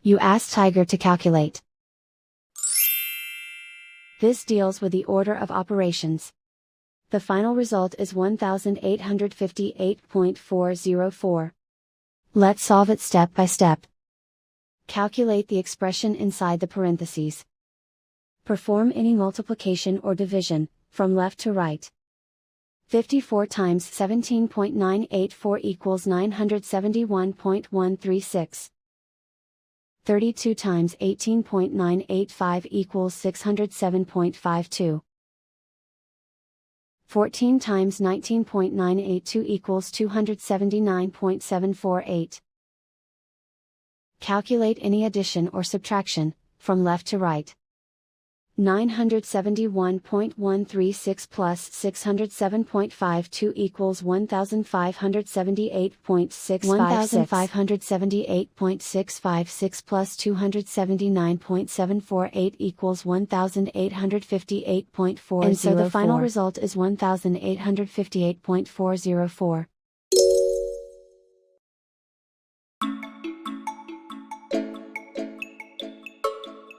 You ask Tiger to calculate. This deals with the order of operations. The final result is 1858.404. Let's solve it step by step. Calculate the expression inside the parentheses. Perform any multiplication or division, from left to right. 54 times 17.984 equals 971.136. 32 times 18.985 equals 607.52. 14 times 19.982 equals 279.748. Calculate any addition or subtraction, from left to right. 971.136 plus 607.52 equals 1578.656. 1578.656 plus 279.748 equals 1858.404. And so the final result is 1858.404.